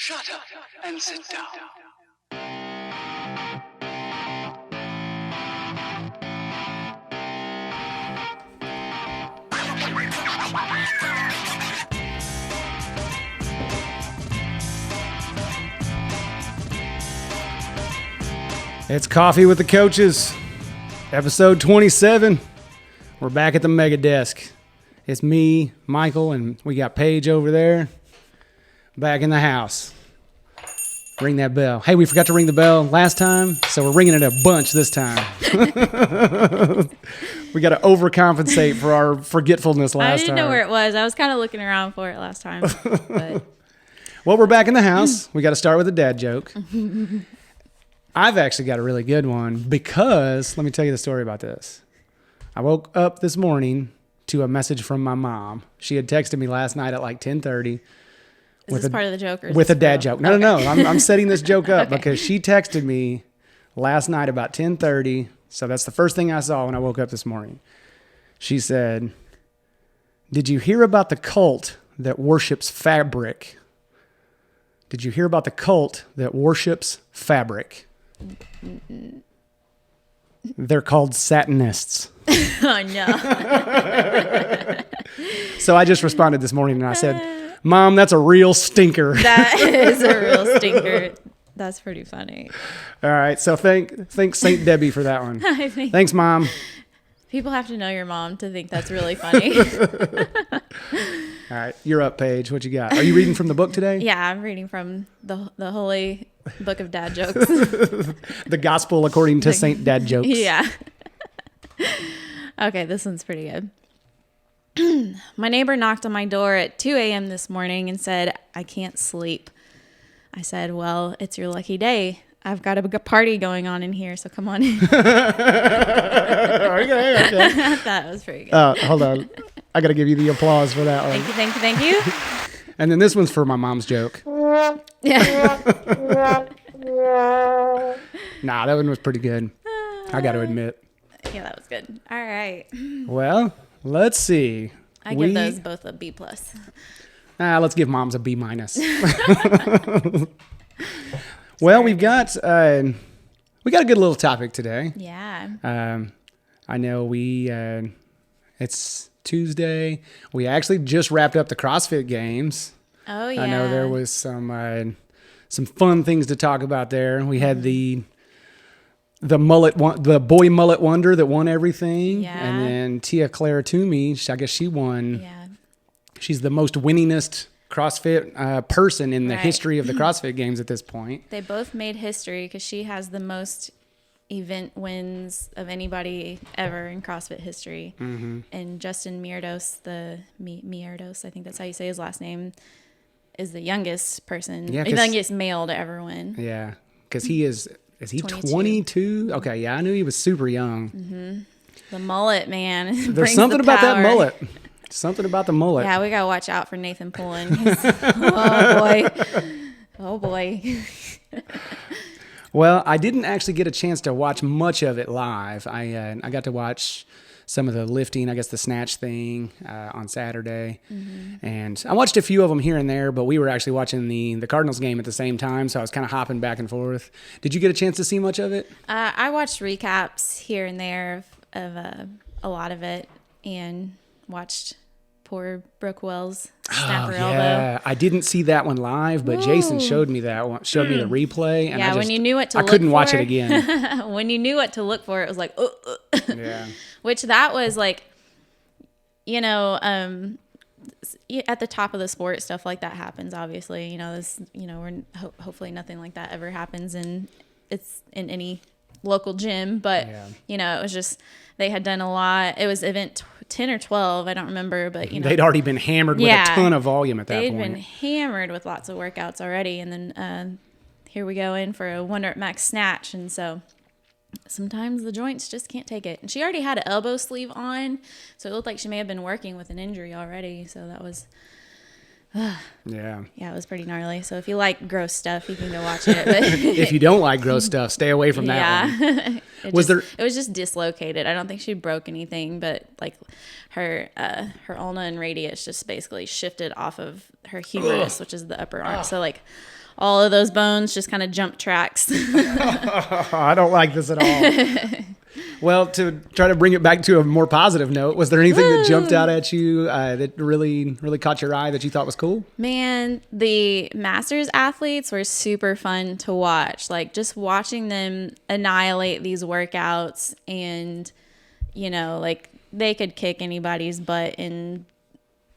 Shut up and sit down. It's Coffee with the Coaches, episode 27. We're back at the mega desk. It's me, Michael, and we got Paige over there. Back in the house. Ring that bell. Hey, we forgot to ring the bell last time, so we're ringing it a bunch this time. We got to overcompensate for our forgetfulness last time. I didn't know where it was. I was kind of looking around for it last time. But. Well, we're back in the house. We got to start with a dad joke. I've actually got a really good one because, let me tell you the story about this. I woke up this morning to a message from my mom. She had texted me last night at like 10:30. Is this part of the joke? Or with a dad joke. No, no. I'm setting this joke up Okay. because she texted me last night about 10:30. So that's the first thing I saw when I woke up this morning. She said, "Did you hear about the cult that worships fabric? Did you hear about the cult that worships fabric? They're called Satanists." Oh, no. So I just responded this morning and I said, "Mom, that's a real stinker." That is a real stinker. That's pretty funny. All right. So thanks Saint Debbie for that one. I think Thanks, Mom. people have to know your mom to think that's really funny. All right. You're up, Paige. What you got? Are you reading from the book today? Yeah, I'm reading from the holy book of dad jokes. The Gospel according to Saint Dad Jokes. Yeah. Okay, this one's pretty good. My neighbor knocked on my door at 2 a.m. this morning and said, "I can't sleep." I said, "Well, it's your lucky day. I've got a party going on in here, so come on in." Okay. That was pretty good. Hold on. I got to give you the applause for that one. Thank you. And then this one's for my mom's joke. Yeah. Nah, that one was pretty good. I got to admit. Yeah, that was good. All right. Well, let's see. I give those both a B+. Let's give mom's a B-. Well, we got a good little topic today. Yeah. I know it's Tuesday. We actually just wrapped up the CrossFit Games. Oh, yeah. I know there was some fun things to talk about there. We had the boy mullet wonder that won everything. Yeah. And then Tia Claire Toomey, I guess she won. Yeah. She's the most winningest CrossFit person in the Right. history of the CrossFit Games at this point. They both made history because she has the most event wins of anybody ever in CrossFit history. Mm-hmm. And Justin Mierdos, Mierdos, I think that's how you say his last name, is the youngest person, the youngest male to ever win. Yeah, because he is he 22? 22? Okay, yeah, I knew he was super young. Mm-hmm. The mullet, man. There's brings something the about that power. mullet. Something about the mullet. Yeah, we got to watch out for Nathan Pullen. Oh, boy. Oh, boy. Well, I didn't actually get a chance to watch much of it live. I got to watch some of the lifting, I guess the snatch thing on Saturday. Mm-hmm. And I watched a few of them here and there, but we were actually watching the Cardinals game at the same time, so I was kind of hopping back and forth. Did you get a chance to see much of it? I watched recaps here and there of a lot of it and watched poor Brooke Wells snap her elbow. Yeah, I didn't see that one live, but Jason showed me that one, showed me the replay. And Yeah, when you knew what to look for. I couldn't watch it again. When you knew what to look for, it was like, Yeah. Which that was like, at the top of the sport, stuff like that happens, obviously. Hopefully nothing like that ever happens it's in any local gym. But, it was just, they had done a lot. It was event 10 or 12, I don't remember, but they'd already been hammered with a ton of volume at that point. They'd been hammered with lots of workouts already, and then here we go in for a 1 rep max snatch, and so sometimes the joints just can't take it. And she already had an elbow sleeve on, so it looked like she may have been working with an injury already. So that was Yeah, it was pretty gnarly. So if you like gross stuff, you can go watch it. But if you don't like gross stuff, stay away from that one. It was just dislocated. I don't think she broke anything, but like her ulna and radius just basically shifted off of her humerus, which is the upper arm. So like all of those bones just kind of jump tracks. I don't like this at all. Well, to try to bring it back to a more positive note, was there anything that jumped out at you that really caught your eye that you thought was cool? Man, the Masters athletes were super fun to watch. Like, just watching them annihilate these workouts, and, you know, like, they could kick anybody's butt in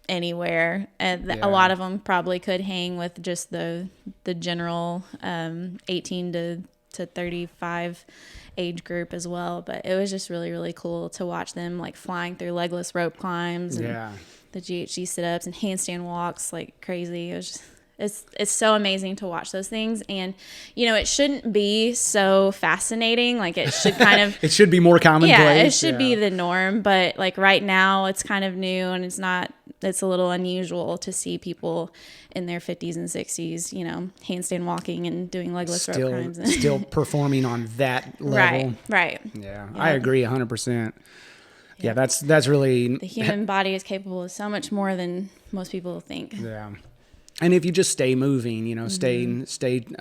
anywhere. And a lot of them probably could hang with just the general 18 to 35 age group as well. But it was just really cool to watch them, like, flying through legless rope climbs and the GHG sit-ups and handstand walks like crazy. It was just, it's so amazing to watch those things. And, you know, it shouldn't be so fascinating. Like, it should kind of it should be more commonplace. Yeah, it should be the norm. But, like, right now it's kind of new, and it's a little unusual to see people in their 50s and 60s, you know, handstand walking and doing legless rope climbs. Still performing on that level. Right. Yeah, I agree 100%. Yeah, that's really... The human body is capable of so much more than most people think. Yeah. And if you just stay moving, you know, stay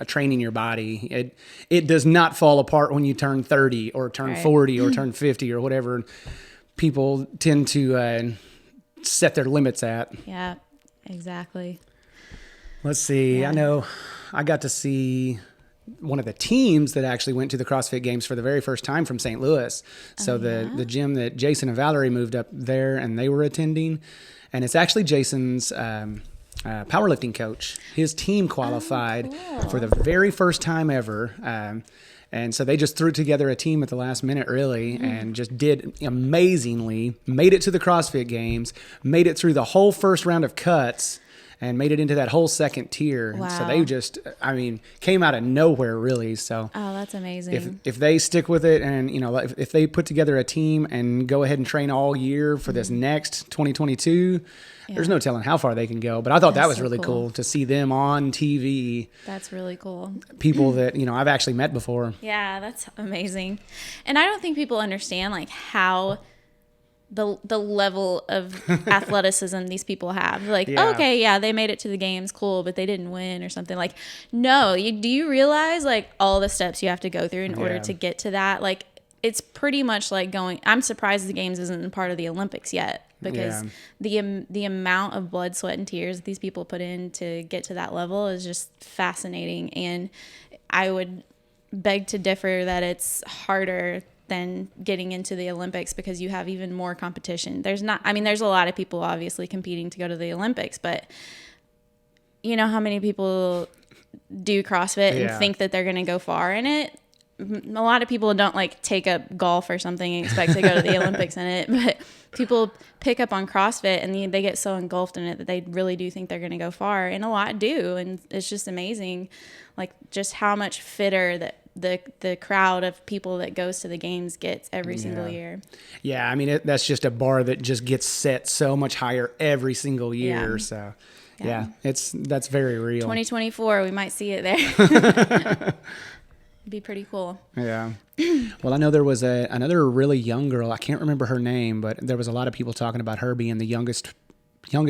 training your body, it does not fall apart when you turn 30 or turn 40 or turn 50 or whatever people tend to set their limits at. Yeah, exactly. Let's see. I know I got to see one of the teams that actually went to the CrossFit Games for the very first time from St. Louis. So the gym that Jason and Valerie moved up there, and they were attending. And it's actually Jason's powerlifting coach. His team qualified for the very first time ever. And so they just threw together a team at the last minute, really, and just did amazingly, made it to the CrossFit Games, made it through the whole first round of cuts, and made it into that whole second tier. Wow. So they just, I mean, came out of nowhere, really. So that's amazing. If they stick with it, and, you know, if they put together a team and go ahead and train all year for this next 2022, there's no telling how far they can go. But I thought that was so really cool to see them on TV. That's really cool. People that, you know, I've actually met before. Yeah, that's amazing. And I don't think people understand, like, how the level of athleticism these people have. Like, okay, they made it to the games, cool, but they didn't win or something. Like, no, do you realize, like, all the steps you have to go through in order to get to that? Like, it's pretty much like I'm surprised the games isn't part of the Olympics yet, because the amount of blood, sweat, and tears that these people put in to get to that level is just fascinating. And I would beg to differ that it's harder than getting into the Olympics, because you have even more competition. There's a lot of people obviously competing to go to the Olympics, but you know how many people do CrossFit and think that they're going to go far in it? A lot of people don't, like, take up golf or something and expect to go to the Olympics in it, but people pick up on CrossFit and they get so engulfed in it that they really do think they're going to go far, and a lot do. And it's just amazing, like, just how much fitter that the crowd of people that goes to the games gets every single year. Yeah, I mean, that's just a bar that just gets set so much higher every single year. Yeah. So, that's very real. 2024, we might see it there. It'd be pretty cool. Yeah. Well, I know there was another really young girl. I can't remember her name, but there was a lot of people talking about her being the youngest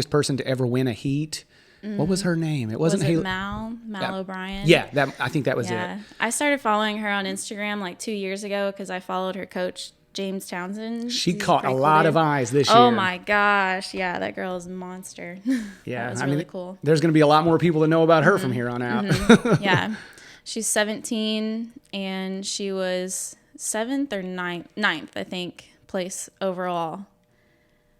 person to ever win a heat. What was her name? It wasn't Haley. Mal O'Brien. Yeah, I think that was it. I started following her on Instagram like 2 years ago because I followed her coach, James Townsend. She caught a lot of eyes this year. Oh my gosh. Yeah, that girl is a monster. Yeah. That was really cool. There's going to be a lot more people to know about her from here on out. Yeah. She's 17, and she was 7th or 9th, I think, place overall.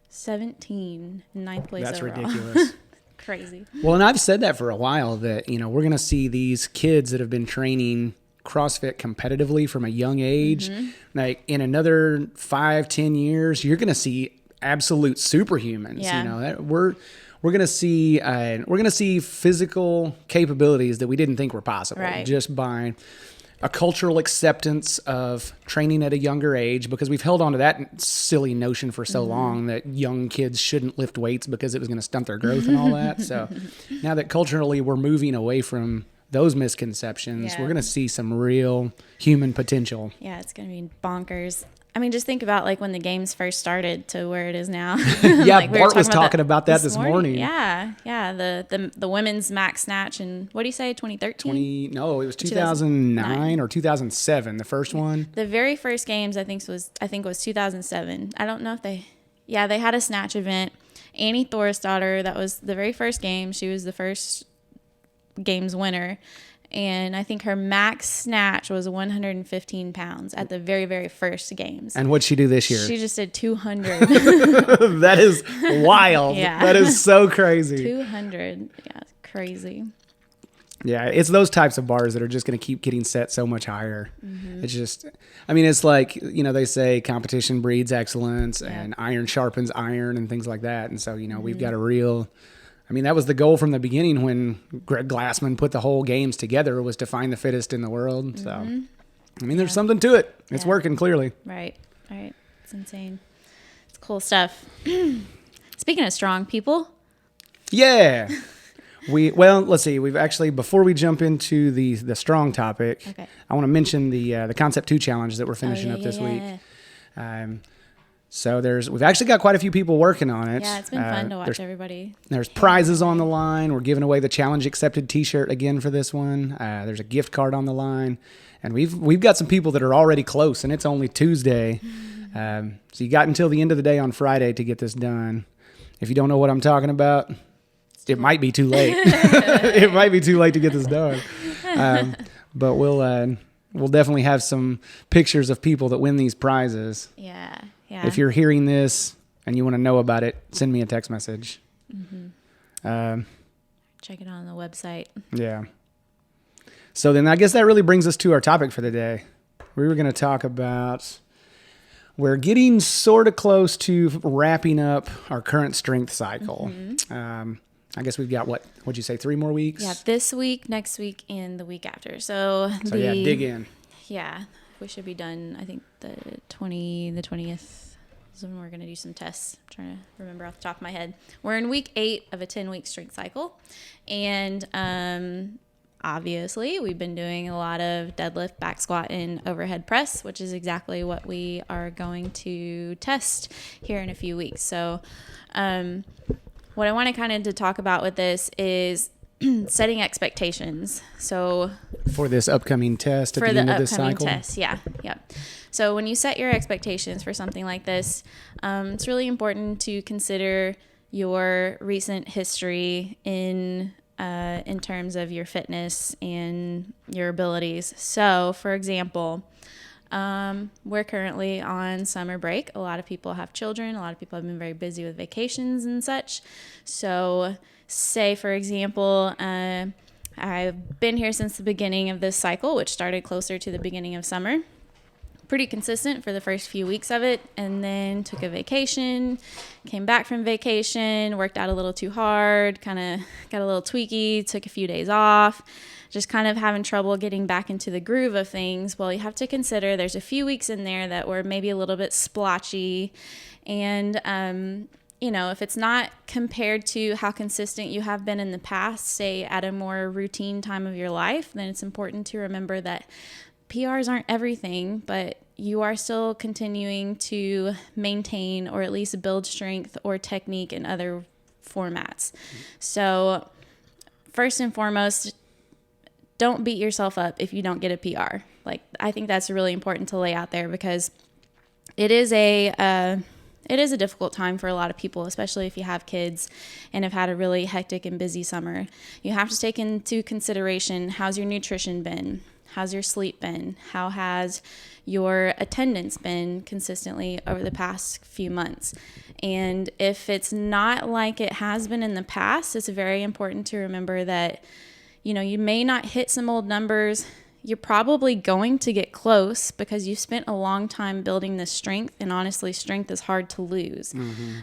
17, 9th place That's overall. Ridiculous. Crazy. Well, and I've said that for a while, that, you know, we're going to see these kids that have been training CrossFit competitively from a young age. Like, in another 5-10 years, you're going to see absolute superhumans. Yeah. You know, we're going to see physical capabilities that we didn't think were possible, just by a cultural acceptance of training at a younger age, because we've held on to that silly notion for so long that young kids shouldn't lift weights because it was going to stunt their growth and all that. So now that culturally we're moving away from those misconceptions, we're going to see some real human potential. Yeah, it's going to be bonkers. I mean, just think about like when the games first started to where it is now. Yeah, like Bart was talking about that this morning. Yeah. The women's max snatch in, what do you say, 2013? No, it was 2009 or 2007, the first one. The very first games I think was 2007. I don't know if they had a snatch event. Annie Thorisdottir, that was the very first game. She was the first games winner. And I think her max snatch was 115 pounds at the very, very first games. And what'd she do this year? She just did 200. That is wild. Yeah. That is so crazy. 200. Yeah, crazy. Yeah, it's those types of bars that are just going to keep getting set so much higher. It's just, I mean, it's like, they say competition breeds excellence and iron sharpens iron and things like that. And so, we've got that was the goal from the beginning when Greg Glassman put the whole games together, was to find the fittest in the world. So, there's something to it. It's working clearly. Right. It's insane. It's cool stuff. Speaking of strong people. Yeah. Let's see. We've actually, before we jump into the strong topic, I want to mention the Concept 2 challenge that we're finishing up this week. So we've actually got quite a few people working on it. Yeah, it's been fun to watch everybody. There's prizes on the line. We're giving away the challenge accepted t-shirt again for this one. There's a gift card on the line, and we've got some people that are already close, and it's only Tuesday. So you got until the end of the day on Friday to get this done. If you don't know what I'm talking about, it might be too late. It might be too late to get this done. But we'll definitely have some pictures of people that win these prizes. Yeah. If you're hearing this and you want to know about it, send me a text message. Check it on the website. Yeah. So then I guess that really brings us to our topic for the day. We were going to talk about, we're getting sort of close to wrapping up our current strength cycle. I guess we've got, what'd you say, 3 more weeks? Yeah, this week, next week, and the week after. So dig in. Yeah, we should be done, I think, the 20th is when we're going to do some tests. I'm trying to remember off the top of my head. We're in week 8 of a 10-week strength cycle. And obviously, we've been doing a lot of deadlift, back squat, and overhead press, which is exactly what we are going to test here in a few weeks. So what I want to kind of to talk about with this is setting expectations. So for this upcoming test at the end of this cycle? Test, yeah. So when you set your expectations for something like this, it's really important to consider your recent history in terms of your fitness and your abilities. So, for example, we're currently on summer break. A lot of people have children. A lot of people have been very busy with vacations and such. So say, for example, I've been here since the beginning of this cycle, which started closer to the beginning of summer. Pretty consistent for the first few weeks of it, and then took a vacation, came back from vacation, worked out a little too hard, kind of got a little tweaky, took a few days off, just kind of having trouble getting back into the groove of things. Well, you have to consider there's a few weeks in there that were maybe a little bit splotchy, and if it's not compared to how consistent you have been in the past, say at a more routine time of your life, then it's important to remember that PRs aren't everything, but you are still continuing to maintain or at least build strength or technique in other formats. So first and foremost, don't beat yourself up if you don't get a PR. I think that's really important to lay out there, because it is a difficult time for a lot of people, especially if you have kids and have had a really hectic and busy summer. You have to take into consideration, how's your nutrition been? How's your sleep been? How has your attendance been consistently over the past few months? And if it's not like it has been in the past, it's very important to remember that, you may not hit some old numbers. You're probably going to get close because you've spent a long time building this strength, and honestly, strength is hard to lose.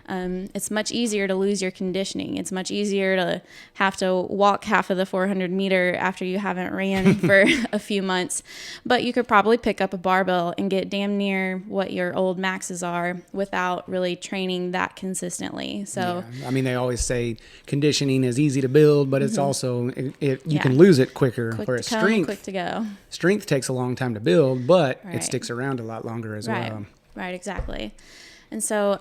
It's much easier to lose your conditioning. It's much easier to have to walk half of the 400 meter after you haven't ran for a few months, but you could probably pick up a barbell and get damn near what your old maxes are without really training that consistently. So, yeah. They always say conditioning is easy to build, but it's also, you can lose it quicker. Quick to come, quick to go. Strength takes a long time to build, but it sticks around a lot longer as well. Right, exactly. And so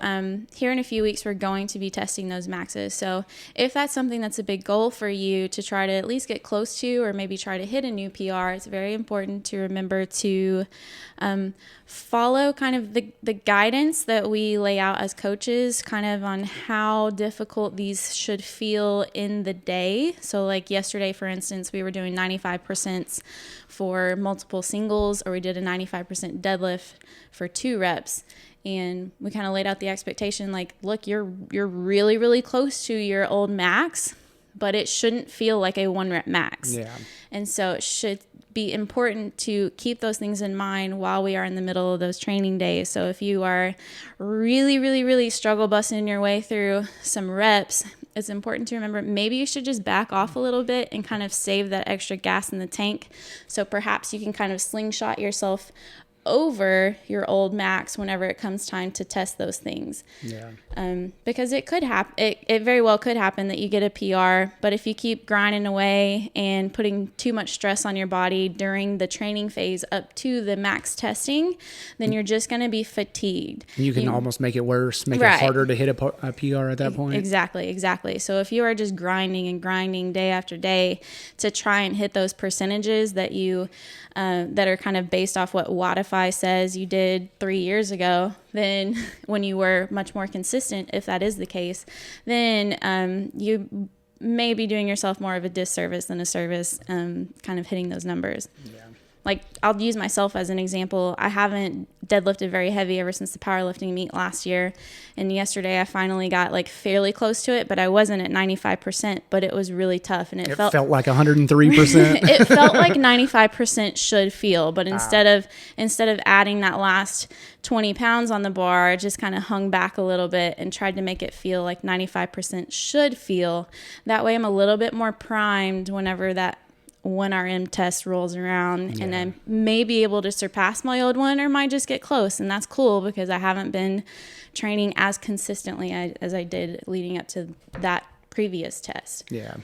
here in a few weeks, we're going to be testing those maxes. So if that's something that's a big goal for you to try to at least get close to, or maybe try to hit a new PR, it's very important to remember to follow kind of the guidance that we lay out as coaches, kind of on how difficult these should feel in the day. So like yesterday, for instance, we were doing 95% for multiple singles, or we did a 95% deadlift for 2 reps. And we kind of laid out the expectation, like, look, you're really, really close to your old max, but it shouldn't feel like a 1 rep max. Yeah. And so it should be important to keep those things in mind while we are in the middle of those training days. So if you are really, really, really struggle busting your way through some reps, it's important to remember maybe you should just back off a little bit and kind of save that extra gas in the tank. So perhaps you can kind of slingshot yourself over your old max whenever it comes time to test those things. Yeah. Because it could happen, it very well could happen that you get a PR, but if you keep grinding away and putting too much stress on your body during the training phase up to the max testing, then you're just going to be fatigued. You can almost make it worse, make Right. it harder to hit a PR at that point. Exactly. So if you are just grinding day after day to try and hit those percentages that you that are kind of based off what Wattify says you did 3 years ago, then when you were much more consistent, if that is the case, then you may be doing yourself more of a disservice than a service, kind of hitting those numbers. Yeah. Like, I'll use myself as an example. I haven't deadlifted very heavy ever since the powerlifting meet last year. And yesterday I finally got like fairly close to it, but I wasn't at 95%, but it was really tough. And it felt like 103%. It felt like 95% should feel, but instead of adding that last 20 pounds on the bar, I just kind of hung back a little bit and tried to make it feel like 95% should feel. That way I'm a little bit more primed whenever that 1RM test rolls around, and I may be able to surpass my old one, or might just get close. And that's cool because I haven't been training as consistently as I did leading up to that previous test. Yeah.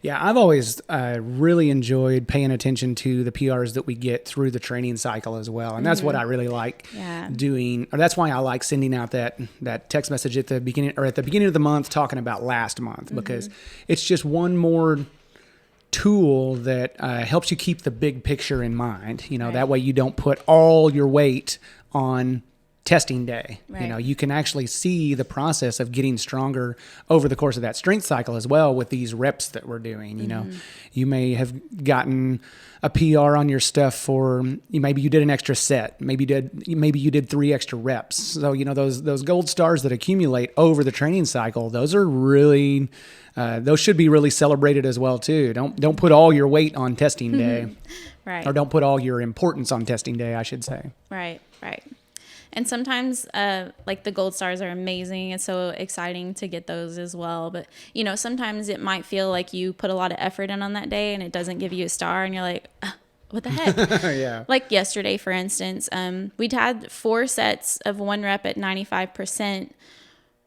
Yeah, I've always really enjoyed paying attention to the PRs that we get through the training cycle as well. And that's what I really like doing. Or that's why I like sending out that text message at the beginning of the month talking about last month, because it's just one more tool that helps you keep the big picture in mind. That way you don't put all your weight on testing day. Right. You can actually see the process of getting stronger over the course of that strength cycle as well with these reps that we're doing. You may have gotten a PR on your stuff for maybe you did an extra set, maybe you did 3 extra reps. So those gold stars that accumulate over the training cycle, those are really those should be really celebrated as well too. Don't put all your weight on testing day. Right. Or don't put all your importance on testing day, I should say. Right. And sometimes, like, the gold stars are amazing. It's so exciting to get those as well. But, sometimes it might feel like you put a lot of effort in on that day and it doesn't give you a star. And you're like, what the heck? Yeah. Like yesterday, for instance, we'd had 4 sets of 1 rep at 95%,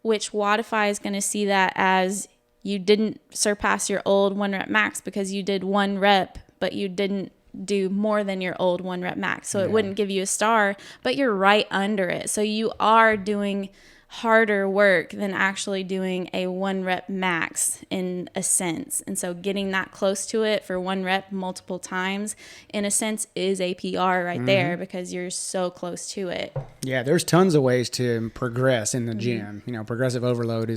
which Wattify is going to see that as you didn't surpass your old 1 rep max because you did 1 rep, but you didn't do more than your old 1 rep max. So it wouldn't give you a star, but you're right under it. So you are doing harder work than actually doing a 1 rep max in a sense. And so getting that close to it for 1 rep multiple times in a sense is a PR right there, because you're so close to it. Yeah, there's tons of ways to progress in the gym. Progressive overload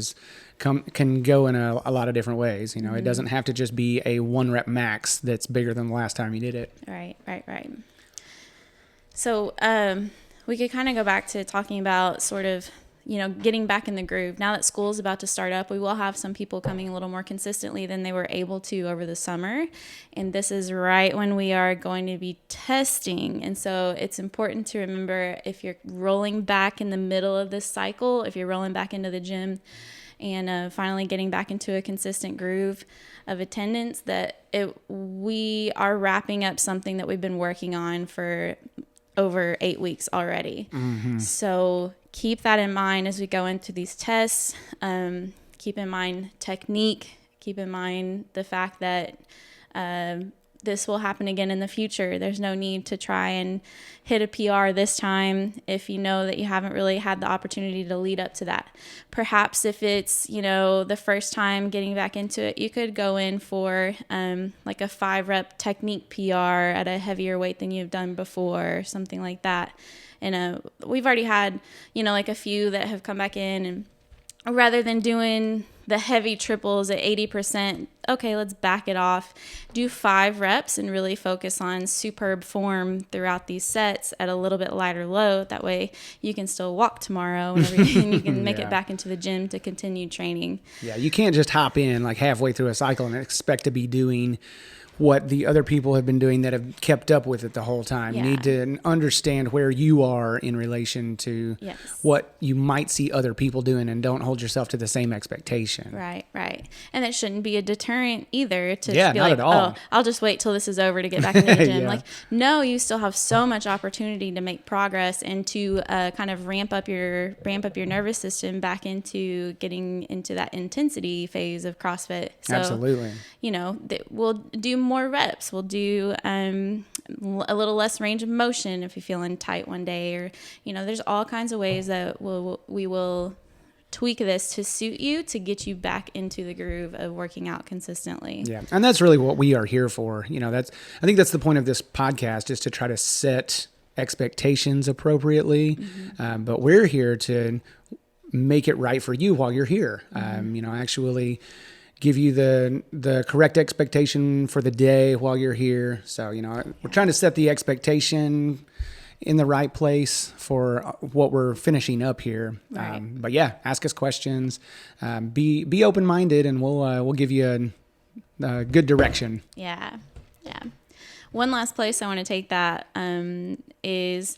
can go in a lot of different ways. It doesn't have to just be a 1 rep max that's bigger than the last time you did it. Right. So we could kind of go back to talking about sort of, getting back in the groove. Now that school is about to start up, we will have some people coming a little more consistently than they were able to over the summer. And this is right when we are going to be testing. And so it's important to remember, if you're rolling back in the middle of this cycle, if you're rolling back into the gym and finally getting back into a consistent groove of attendance, that we are wrapping up something that we've been working on for over 8 weeks already. So keep that in mind as we go into these tests. Keep in mind technique. Keep in mind the fact that this will happen again in the future. There's no need to try and hit a PR this time if you know that you haven't really had the opportunity to lead up to that. Perhaps if it's, the first time getting back into it, you could go in for like a 5-rep technique PR at a heavier weight than you've done before, something like that. And we've already had, like a few that have come back in, and rather than doing the heavy triples at 80%, okay, let's back it off. Do 5 reps and really focus on superb form throughout these sets at a little bit lighter load. That way you can still walk tomorrow and everything. You can make it back into the gym to continue training. Yeah, you can't just hop in like halfway through a cycle and expect to be doing what the other people have been doing that have kept up with it the whole time. Yeah. You need to understand where you are in relation to what you might see other people doing, and don't hold yourself to the same expectation. Right. And it shouldn't be a deterrent either to be not like, at all. oh, I'll just wait till this is over to get back into the gym. Yeah. Like, no, you still have so much opportunity to make progress and to kind of ramp up your nervous system back into getting into that intensity phase of CrossFit. So, Absolutely. We'll do more reps. We'll do a little less range of motion if you're feeling tight one day, or there's all kinds of ways that we will tweak this to suit you, to get you back into the groove of working out consistently. Yeah, and that's really what we are here for. I think that's the point of this podcast, is to try to set expectations appropriately. But we're here to make it right for you while you're here. Actually give you the correct expectation for the day while you're here. So, we're trying to set the expectation in the right place for what we're finishing up here. Right. But yeah, ask us questions, be open-minded, and we'll give you a good direction. Yeah. One last place I want to take that is,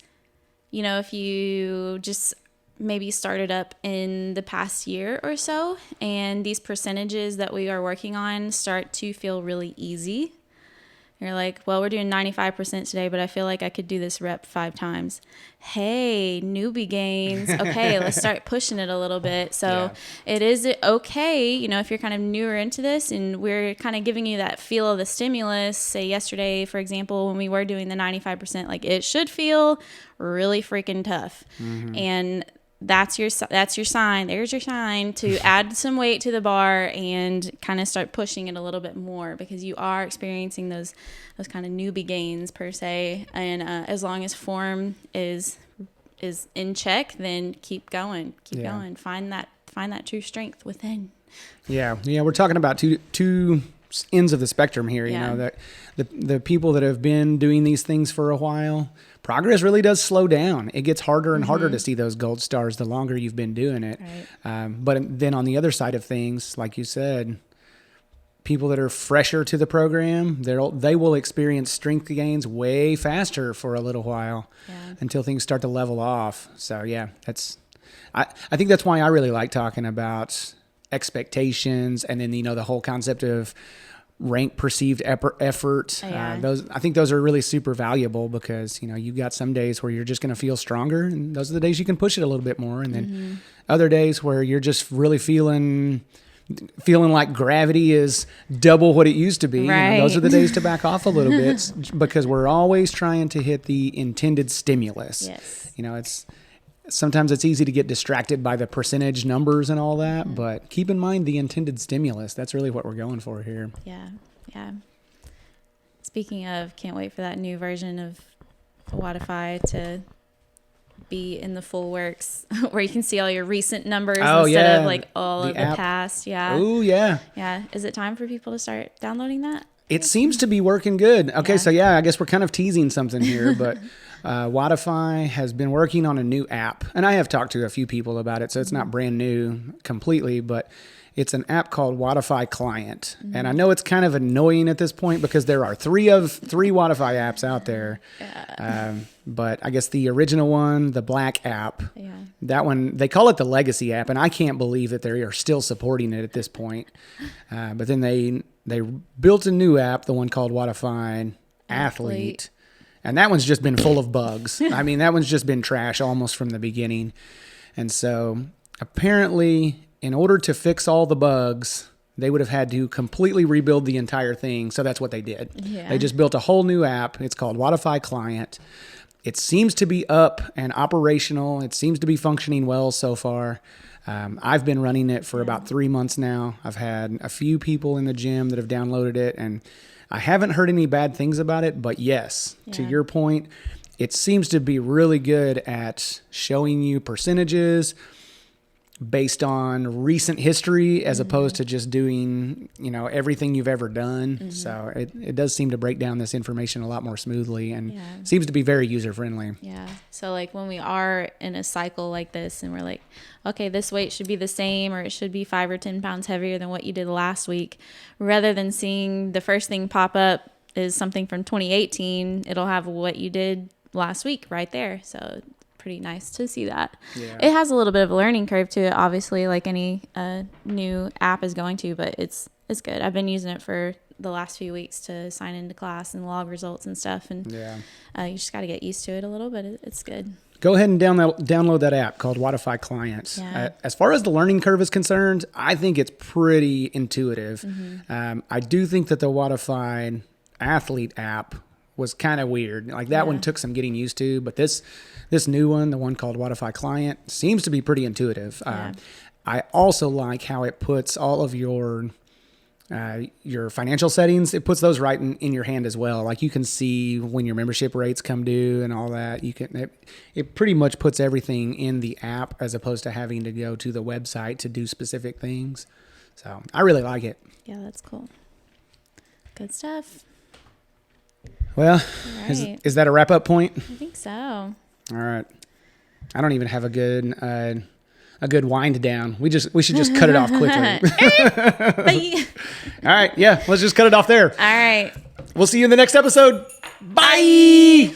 if you just maybe started up in the past year or so, and these percentages that we are working on start to feel really easy. You're like, well, we're doing 95% today, but I feel like I could do this rep 5 times. Hey, newbie gains. Okay, let's start pushing it a little bit. So it is okay, if you're kind of newer into this, and we're kind of giving you that feel of the stimulus. Say yesterday, for example, when we were doing the 95%, like, it should feel really freaking tough. And that's your sign. There's your sign to add some weight to the bar and kind of start pushing it a little bit more, because you are experiencing those kind of newbie gains per se. And as long as form is in check, then keep going. Find that true strength within. Yeah, we're talking about two ends of the spectrum here. That the people that have been doing these things for a while, progress really does slow down. It gets harder and harder to see those gold stars the longer you've been doing it. Right. But then on the other side of things, like you said, people that are fresher to the program, they will experience strength gains way faster for a little while until things start to level off. So I think that's why I really like talking about expectations, and then the whole concept of rank perceived effort. I think those are really super valuable, because you've got some days where you're just going to feel stronger, and those are the days you can push it a little bit more, and then other days where you're just really feeling like gravity is double what it used to be. Right. Those are the days to back off a little bit, because we're always trying to hit the intended stimulus. Yes. Sometimes it's easy to get distracted by the percentage numbers and all that, but keep in mind the intended stimulus. That's really what we're going for here. Yeah. Speaking of, can't wait for that new version of Wodify to be in the full works, where you can see all your recent numbers instead of like all of the past. Yeah. Oh, yeah. Yeah. Is it time for people to start downloading that? It seems to be working good. Okay, so I guess we're kind of teasing something here, but Wodify has been working on a new app, and I have talked to a few people about it, so it's not brand new completely, but it's an app called Wodify Client. And I know it's kind of annoying at this point, because there are three Wodify apps out there. But I guess the original one, the black app, that one, they call it the legacy app, and I can't believe that they are still supporting it at this point. But then they built a new app, the one called Wodify Athlete. And that one's just been full of bugs. I mean, that one's just been trash almost from the beginning. And so apparently, in order to fix all the bugs, they would have had to completely rebuild the entire thing. So that's what they did. Yeah. They just built a whole new app. It's called Wodify Client. It seems to be up and operational. It seems to be functioning well so far. I've been running it for about 3 months now. I've had a few people in the gym that have downloaded it, and I haven't heard any bad things about it. But yes, to your point, it seems to be really good at showing you percentages based on recent history as opposed to just doing, everything you've ever done. So it does seem to break down this information a lot more smoothly and seems to be very user-friendly. Yeah. So like when we are in a cycle like this and we're like, okay, this weight should be the same or it should be 5 or 10 pounds heavier than what you did last week, rather than seeing the first thing pop up is something from 2018, it'll have what you did last week right there. So pretty nice to see that. Yeah. It has a little bit of a learning curve to it, obviously, like any new app is going to, but it's good. I've been using it for the last few weeks to sign into class and log results and stuff, and you just got to get used to it a little bit. It's good. Go ahead and download that app called Wodify Client. Yeah. As far as the learning curve is concerned, I think it's pretty intuitive. I do think that the Wodify Athlete app was kind of weird. Like that one took some getting used to, but this new one, the one called Wodify Client, seems to be pretty intuitive. I also like how it puts all of your financial settings, it puts those right in your hand as well. Like you can see when your membership rates come due and all that. It pretty much puts everything in the app as opposed to having to go to the website to do specific things. So I really like it. Yeah, that's cool. Good stuff. Well, right. Is that a wrap-up point? I think so. All right. I don't even have a good wind down. We should just cut it off quickly. All right. Yeah, let's just cut it off there. All right. We'll see you in the next episode. Bye.